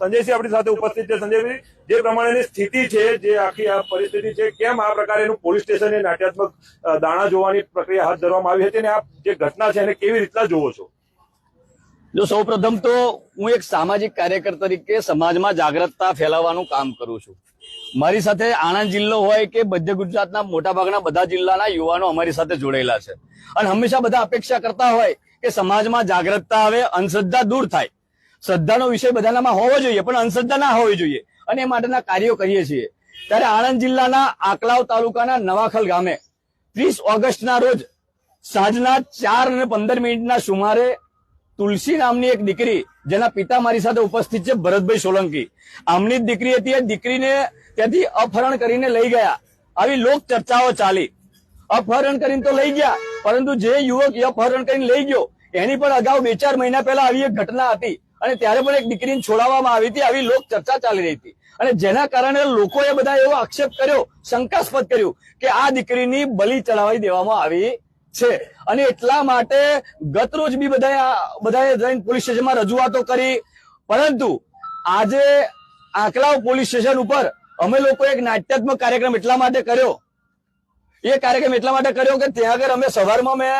સંજયસિંહ આપણી સાથે ઉપસ્થિત છે। સંજયભાઈ, જે પ્રમાણેની સ્થિતિ છે, જે આખી આ પરિસ્થિતિ છે, કેમ આ પ્રકારેનું પોલીસ સ્ટેશને નાટ્યાત્મક દાણા જોવાની પ્રક્રિયા હાથ ધરવામાં આવી હતી અને આ જે ઘટના છે એને કેવી રીતના જોવો છો? જો સૌપ્રથમ તો હું એક સામાજિક કાર્યકર તરીકે સમાજમાં જાગૃતતા ફેલાવવાનું કામ કરું છું। મારી સાથે આણંદ જિલ્લો હોય કે મધ્ય ગુજરાતના મોટાભાગના બધા જિલ્લાના યુવાનો અમારી સાથે જોડાયેલા છે અને હંમેશા બધા અપેક્ષા કરતા હોય કે સમાજમાં જાગૃતતા આવે, અંધશ્રદ્ધા દૂર થાય। શ્રદ્ધાનો વિષય બધાનામાં હોવો જોઈએ પણ અંધશ્રદ્ધા ના હોવી જોઈએ અને એ માટેના કાર્યો કરીએ છીએ। ત્યારે આણંદ જિલ્લાના આકલાવ તાલુકાના નવાખલ ગામે 30 ઓગસ્ટના રોજ સાંજના 4:15 સુમારે તુલસી નામની એક દીકરી, જેના પિતા મારી સાથે ઉપસ્થિત છે, ભરતભાઈ સોલંકી, આમની જ દીકરી હતી। એ દીકરીને ત્યાંથી અપહરણ કરીને લઈ ગયા। આવી લોક ચર્ચાઓ ચાલી। અપહરણ કરીને તો લઈ ગયા, પરંતુ જે યુવક અપહરણ કરીને લઈ ગયો એની પણ અગાઉ 2-4 મહિના પહેલા આવી એક ઘટના હતી અને ત્યારે પણ એક દીકરીને છોડાવવામાં આવી હતી। આવી લોક ચર્ચા ચાલી રહી હતી અને જેના કારણે લોકોએ બધા એવો આક્ષેપ કર્યો, શંકાસ્પદ કર્યું કે આ દીકરીની બલિ ચડાવી દેવામાં આવી છે અને એટલા માટે ગત રોજ બી બધાએ જઈને પોલીસ સ્ટેશનમાં રજૂઆતો કરી। પરંતુ આજે આંકલાવ પોલીસ સ્ટેશન ઉપર અમે લોકો એક નાટ્યાત્મક કાર્યક્રમ એટલા માટે કર્યો કે ત્યાં આગળ અમે સવારમાં મેં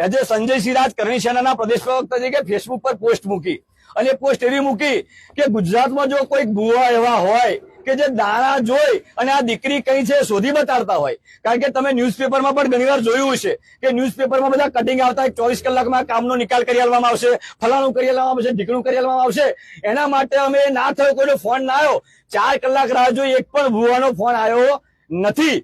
એઝ એ સંજયસિંહ રાજ કરણી સેનાના પ્રદેશ પ્રવક્તા તરીકે ફેસબુક પર પોસ્ટ મૂકી અને પોસ્ટ એવી મૂકી કે ગુજરાતમાં જો કોઈ ભૂવા એવા હોય કે જે દાણા જોઈ અને આ દીકરી કઈ છે શોધી બતાડતા હોય, કારણ કે તમે ન્યૂઝપેપરમાં પણ ઘણીવાર જોયું છે કે ન્યૂઝપેપરમાં બધા કટિંગ આવતા 24 કલાકમાં કામનો નિકાલ કરી આપવામાં આવશે, ફલાણું કરી આપવામાં આવશે, ઢીકણું કરી આપવામાં આવશે। એના માટે અમે ના થયો, કોઈનો ફોન ના આવ્યો, 4 કલાક રાહ જોઈ, એક પણ ભૂવાનો ફોન આવ્યો નથી।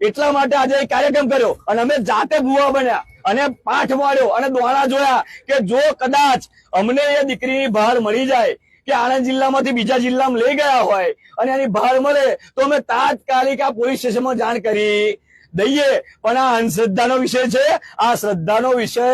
એટલા માટે આજે કાર્યક્રમ કર્યો અને અમે જાતે ભૂવા બન્યા અને પાઠ માર્યો અને દોણા જોયા કે જો કદાચ અમને એ દીકરીની બહાર મળી જાય કે આણંદ જિલ્લામાંથી બીજા જિલ્લામાં લઈ ગયા હોય અને એની બહાર મળે તો અમે તાત્કાલિક આ પોલીસ સ્ટેશનમાં જાણ કરી દઈએ। પણ આ અંધશ્રદ્ધાનો વિષય છે, આ શ્રદ્ધાનો વિષય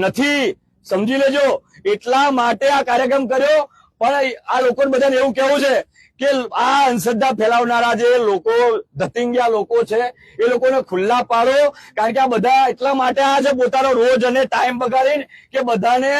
નથી, સમજી લેજો। એટલા માટે આ કાર્યક્રમ કર્યો। પણ આ લોકોને બધાને એવું કહેવું છે કે આ અંધશ્રદ્ધા ફેલાવનારા જે લોકો, ધતિંગિયા લોકો છે, એ લોકોને ખુલ્લા પાડો, કારણ કે આ બધા એટલા માટે આ છે પોતાનો રોજ અને ટાઈમ બગાડીને કે બધાને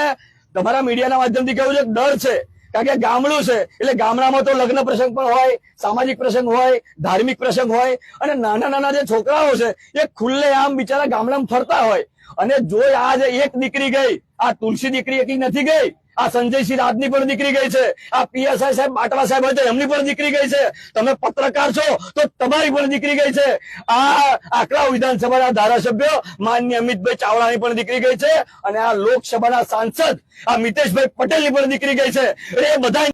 તમારા મીડિયાના માધ્યમથી કહેવું છે ડર છે, કારણ કે ગામડું છે એટલે ગામડામાં તો લગ્ન પ્રસંગ પણ હોય, સામાજિક પ્રસંગ હોય, ધાર્મિક પ્રસંગ હોય અને નાના નાના જે છોકરાઓ છે એ ખુલ્લે આમ બિચારા ગામડામાં ફરતા હોય અને જો આ જે એક દીકરી ગઈ, આ તુલસી દીકરી એકલી નથી ગઈ, આ સંજયસિંહ રાજની પણ દીકરી ગઈ છે, આ પીએસઆઈ સાહેબ બાટવા સાહેબ હોય તો એમની પણ દીકરી ગઈ છે, તમે પત્રકાર છો તો તમારી પણ દીકરી ગઈ છે, આ આંકલાવ વિધાનસભાના ધારાસભ્ય માન્ય અમિતભાઈ ચાવડાની પણ દીકરી ગઈ છે અને આ લોકસભાના સાંસદ આ મિતેશભાઈ પટેલની પણ દીકરી ગઈ છે। એ બધા